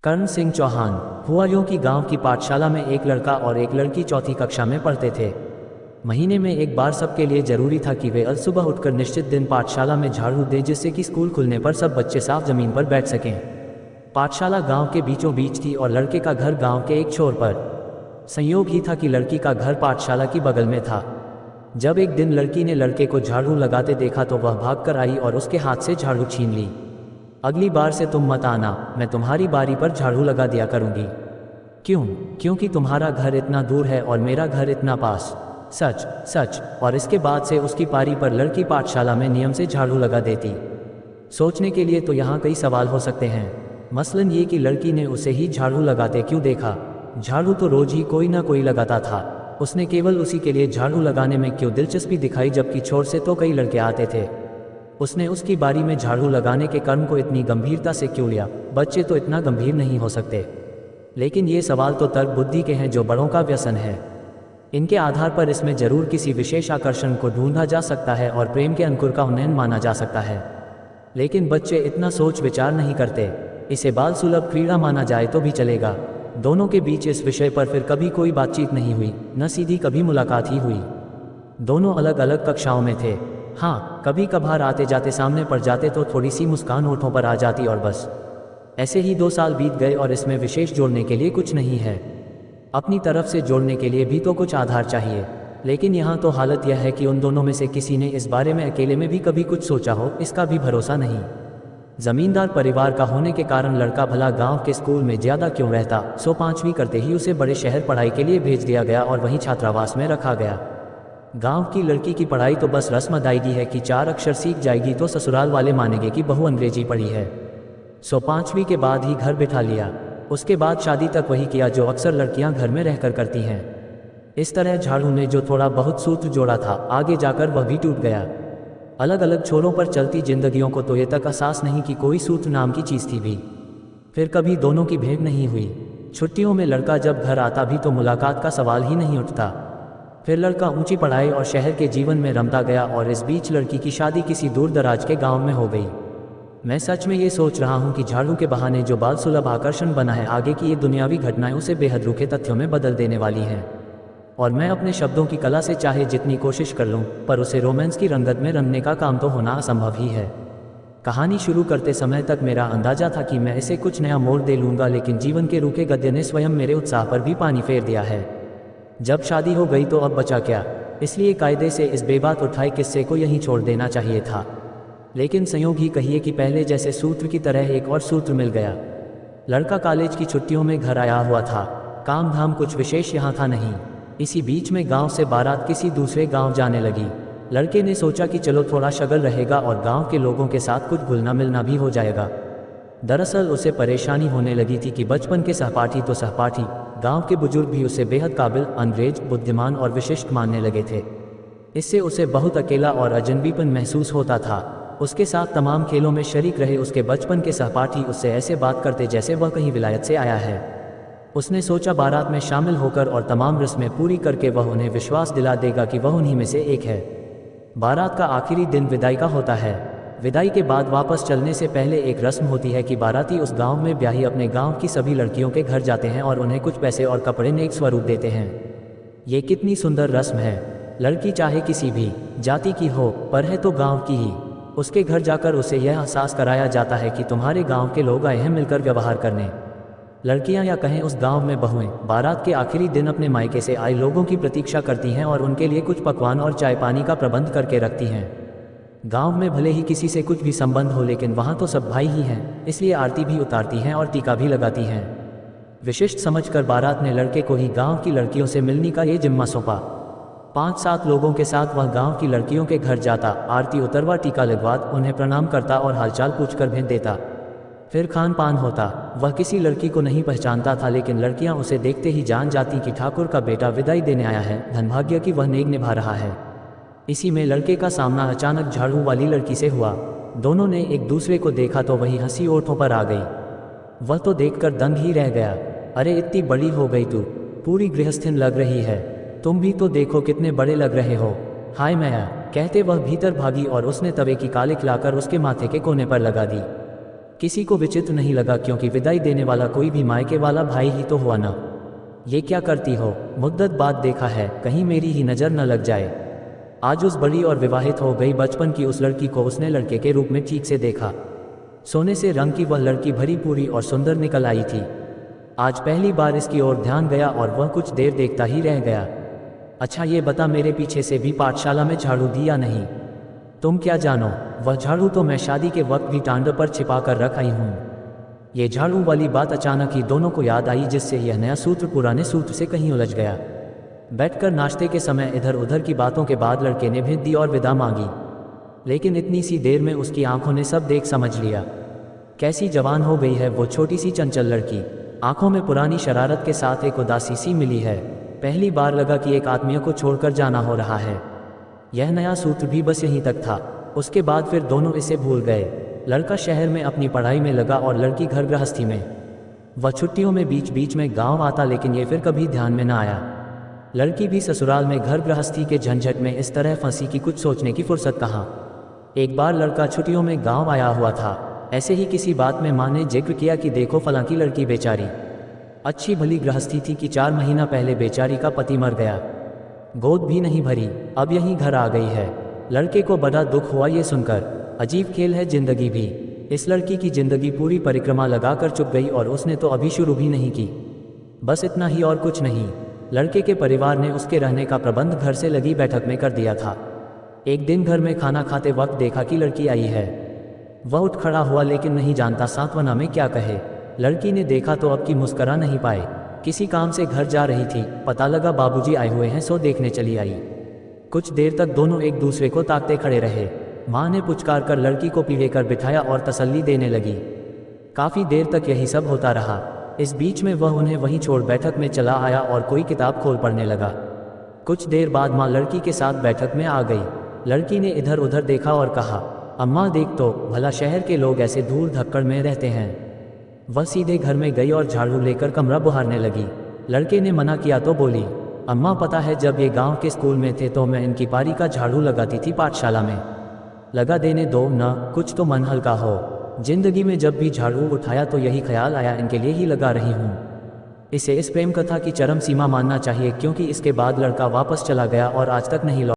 कर्ण सिंह चौहान। हुआ यूं कि गांव की पाठशाला में एक लड़का और एक लड़की चौथी कक्षा में पढ़ते थे। महीने में एक बार सबके लिए जरूरी था कि वे सुबह उठकर निश्चित दिन पाठशाला में झाड़ू दें, जिससे कि स्कूल खुलने पर सब बच्चे साफ जमीन पर बैठ सकें। पाठशाला गांव के बीचों बीच थी और लड़के का घर गांव के एक छोर पर। संयोग ही था कि लड़की का घर पाठशाला की बगल में था। जब एक दिन लड़की ने लड़के को झाड़ू लगाते देखा तो वह भागकर आई और उसके हाथ से झाड़ू छीन ली। अगली बार से तुम मत आना, मैं तुम्हारी बारी पर झाड़ू लगा दिया करूंगी। क्यों? क्योंकि तुम्हारा घर इतना दूर है और मेरा घर इतना पास। सच सच। और इसके बाद से उसकी पारी पर लड़की पाठशाला में नियम से झाड़ू लगा देती। सोचने के लिए तो यहाँ कई सवाल हो सकते हैं। मसलन ये कि लड़की ने उसे ही झाड़ू लगाते क्यों देखा? झाड़ू तो रोज ही कोई ना कोई लगाता था। उसने केवल उसी के लिए झाड़ू लगाने में क्यों दिलचस्पी दिखाई, जबकि छोर से तो कई लड़के आते थे। उसने उसकी बारी में झाड़ू लगाने के कर्म को इतनी गंभीरता से क्यों लिया? बच्चे तो इतना गंभीर नहीं हो सकते। लेकिन ये सवाल तो तर्क बुद्धि के हैं, जो बड़ों का व्यसन है। इनके आधार पर इसमें जरूर किसी विशेष आकर्षण को ढूंढा जा सकता है और प्रेम के अंकुर का उन्नयन माना जा सकता है। लेकिन बच्चे इतना सोच विचार नहीं करते। इसे बाल सुलभ क्रीड़ा माना जाए तो भी चलेगा। दोनों के बीच इस विषय पर फिर कभी कोई बातचीत नहीं हुई, न सीधी कभी मुलाकात ही हुई। दोनों अलग अलग कक्षाओं में थे। हाँ, कभी कभार आते जाते सामने पड़ जाते तो थोड़ी सी मुस्कान होठों पर आ जाती और बस। ऐसे ही 2 साल बीत गए और इसमें विशेष जोड़ने के लिए कुछ नहीं है। अपनी तरफ से जोड़ने के लिए भी तो कुछ आधार चाहिए। लेकिन यहाँ तो हालत यह है कि उन दोनों में से किसी ने इस बारे में अकेले में भी कभी कुछ सोचा हो, इसका भी भरोसा नहीं। जमींदार परिवार का होने के कारण लड़का भला गांव के स्कूल में ज्यादा क्यों रहता, सो 5वीं करते ही उसे बड़े शहर पढ़ाई के लिए भेज दिया गया और वहीं छात्रावास में रखा गया। गांव की लड़की की पढ़ाई तो बस रस्म अदायगी है कि 4 अक्षर सीख जाएगी तो ससुराल वाले मानेंगे कि बहू अंग्रेजी पढ़ी है। सो 5वीं के बाद ही घर बिठा लिया। उसके बाद शादी तक वही किया जो अक्सर लड़कियां घर में रहकर करती हैं। इस तरह झाड़ू ने जो थोड़ा बहुत सूत्र जोड़ा था, आगे जाकर वह भी टूट गया। अलग अलग छोरों पर चलती जिंदगियों को तो ये तक एहसास नहीं कि कोई सूत्र नाम की चीज़ थी भी। फिर कभी दोनों की भेंट नहीं हुई। छुट्टियों में लड़का जब घर आता भी तो मुलाकात का सवाल ही नहीं उठता। फिर लड़का ऊंची पढ़ाई और शहर के जीवन में रमता गया और इस बीच लड़की की शादी किसी दूर दराज के गांव में हो गई। मैं सच में ये सोच रहा हूँ कि झाड़ू के बहाने जो बाल सुलभ आकर्षण बना है, आगे की ये दुनियावी घटनाएं उसे बेहद रूखे तथ्यों में बदल देने वाली हैं। और मैं अपने शब्दों की कला से चाहे जितनी कोशिश कर लूँ, पर उसे रोमांस की रंगत में रंगने का काम तो होना असंभव ही है। कहानी शुरू करते समय तक मेरा अंदाजा था कि मैं इसे कुछ नया मोड़ दे लूँगा, लेकिन जीवन के रूखे गद्य ने स्वयं मेरे उत्साह पर भी पानी फेर दिया है। जब शादी हो गई तो अब बचा क्या? इसलिए कायदे से इस बेबात उठाए किस्से को यहीं छोड़ देना चाहिए था। लेकिन संयोग ही कहिए कि पहले जैसे सूत्र की तरह एक और सूत्र मिल गया। लड़का कॉलेज की छुट्टियों में घर आया हुआ था। काम धाम कुछ विशेष यहाँ था नहीं। इसी बीच में गांव से बारात किसी दूसरे गांव जाने लगी। लड़के ने सोचा कि चलो थोड़ा शगल रहेगा और गांव के लोगों के साथ कुछ घुलना मिलना भी हो जाएगा। दरअसल उसे परेशानी होने लगी थी कि बचपन के सहपाठी तो सहपाठी, गांव के बुजुर्ग भी उसे बेहद काबिल, अंग्रेज, बुद्धिमान और विशिष्ट मानने लगे थे। इससे उसे बहुत अकेला और अजनबीपन महसूस होता था। उसके साथ तमाम खेलों में शरीक रहे उसके बचपन के सहपाठी उससे ऐसे बात करते जैसे वह कहीं विलायत से आया है। उसने सोचा बारात में शामिल होकर और तमाम रस्में पूरी करके वह उन्हें विश्वास दिला देगा कि वह उन्हीं में से एक है। बारात का आखिरी दिन विदाई का होता है। विदाई के बाद वापस चलने से पहले एक रस्म होती है कि बाराती उस गांव में ब्याही अपने गांव की सभी लड़कियों के घर जाते हैं और उन्हें कुछ पैसे और कपड़े नेक स्वरूप देते हैं। ये कितनी सुंदर रस्म है। लड़की चाहे किसी भी जाति की हो, पर है तो गांव की ही। उसके घर जाकर उसे यह एहसास कराया जाता है कि तुम्हारे गांव के लोग आए हैं मिलकर व्यवहार करने। लड़कियां या कहें उस गांव में बहुएं बारात के आखिरी दिन अपने मायके से आए लोगों की प्रतीक्षा करती हैं और उनके लिए कुछ पकवान और चाय पानी का प्रबंध करके रखती हैं। गांव में भले ही किसी से कुछ भी संबंध हो, लेकिन वहां तो सब भाई ही हैं, इसलिए आरती भी उतारती हैं और टीका भी लगाती हैं। विशिष्ट समझकर बारात ने लड़के को ही गांव की लड़कियों से मिलने का ये जिम्मा सौंपा। 5-7 लोगों के साथ वह गांव की लड़कियों के घर जाता, आरती उतरवा, टीका लगवा, उन्हें प्रणाम करता और हालचाल पूछकर भेज देता। फिर खान पान होता। वह किसी लड़की को नहीं पहचानता था, लेकिन लड़कियां उसे देखते ही जान जाती कि ठाकुर का बेटा विदाई देने आया है, धनभाग्य की वह नेक निभा रहा है। इसी में लड़के का सामना अचानक झाड़ू वाली लड़की से हुआ। दोनों ने एक दूसरे को देखा तो वही हंसी ओठों पर आ गई। वह तो देखकर दंग ही रह गया। अरे इतनी बड़ी हो गई तू, पूरी गृहस्थिन लग रही है। तुम भी तो देखो कितने बड़े लग रहे हो। हाय मैया, कहते वह भीतर भागी और उसने तवे की कालिक लाकर उसके माथे के कोने पर लगा दी। किसी को विचित्र नहीं लगा, क्योंकि विदाई देने वाला कोई भी मायके वाला भाई ही तो हुआ ना। ये क्या करती हो? मुद्दत बाद देखा है, कहीं मेरी ही नज़र न लग जाए। आज उस बड़ी और विवाहित हो गई बचपन की उस लड़की को उसने लड़के के रूप में ठीक से देखा। सोने से रंग की वह लड़की भरी पूरी और सुंदर निकल आई थी। आज पहली बार इसकी ओर ध्यान गया और वह कुछ देर देखता ही रह गया। अच्छा ये बता, मेरे पीछे से भी पाठशाला में झाड़ू दी या नहीं? तुम क्या जानो, वह झाड़ू तो मैं शादी के वक्त भी टांडों पर छिपा कर रख आई हूँ। ये झाड़ू वाली बात अचानक ही दोनों को याद आई, जिससे यह नया सूत्र पुराने सूत्र से कहीं उलझ गया। बैठकर नाश्ते के समय इधर उधर की बातों के बाद लड़के ने भेज दी और विदा मांगी, लेकिन इतनी सी देर में उसकी आंखों ने सब देख समझ लिया। कैसी जवान हो गई है वो छोटी सी चंचल लड़की। आंखों में पुरानी शरारत के साथ एक उदासी सी मिली है। पहली बार लगा कि एक आदमी को छोड़कर जाना हो रहा है। यह नया सूत्र भी बस यहीं तक था। उसके बाद फिर दोनों इसे भूल गए। लड़का शहर में अपनी पढ़ाई में लगा और लड़की घर गृहस्थी में। वह छुट्टियों में बीच बीच में गांव आता, लेकिन ये फिर कभी ध्यान में न आया। लड़की भी ससुराल में घर गृहस्थी के झंझट में इस तरह फंसी कि कुछ सोचने की फुर्सत कहाँ। एक बार लड़का छुट्टियों में गांव आया हुआ था। ऐसे ही किसी बात में माँ ने जिक्र किया कि देखो फलां की लड़की बेचारी अच्छी भली गृहस्थी थी कि 4 महीना पहले बेचारी का पति मर गया, गोद भी नहीं भरी, अब यहीं घर आ गई है। लड़के को बड़ा दुख हुआ ये सुनकर। अजीब खेल है जिंदगी भी। इस लड़की की जिंदगी पूरी परिक्रमा लगाकर चुक गई और उसने तो अभी शुरू भी नहीं की। बस इतना ही और कुछ नहीं। लड़के के परिवार ने उसके रहने का प्रबंध घर से लगी बैठक में कर दिया था। एक दिन घर में खाना खाते वक्त देखा कि लड़की आई है। वह उठ खड़ा हुआ, लेकिन नहीं जानता सांत्वना में क्या कहे। लड़की ने देखा तो अब की मुस्करा नहीं पाए। किसी काम से घर जा रही थी, पता लगा बाबूजी आए हुए हैं, सो देखने चली आई। कुछ देर तक दोनों एक दूसरे को ताकते खड़े रहे। माँ ने पुचकार कर लड़की को पीढ़े कर बिठाया और तसल्ली देने लगी। काफ़ी देर तक यही सब होता रहा। इस बीच में वह उन्हें वहीं छोड़ बैठक में चला आया और कोई किताब खोल पढ़ने लगा। कुछ देर बाद माँ लड़की के साथ बैठक में आ गई। लड़की ने इधर उधर देखा और कहा, अम्मा देख तो, भला शहर के लोग ऐसे धूल धक्कड़ में रहते हैं। वह सीधे घर में गई और झाड़ू लेकर कमरा बुहारने लगी। लड़के ने मना किया तो बोली, अम्मा पता है जब ये गांव के स्कूल में थे तो मैं इनकी पारी का झाड़ू लगाती थी पाठशाला में। लगा देने दो न, कुछ तो मन हल्का हो। जिंदगी में जब भी झाड़ू उठाया तो यही ख्याल आया इनके लिए ही लगा रही हूँ। इसे इस प्रेम कथा की चरम सीमा मानना चाहिए, क्योंकि इसके बाद लड़का वापस चला गया और आज तक नहीं लौटा।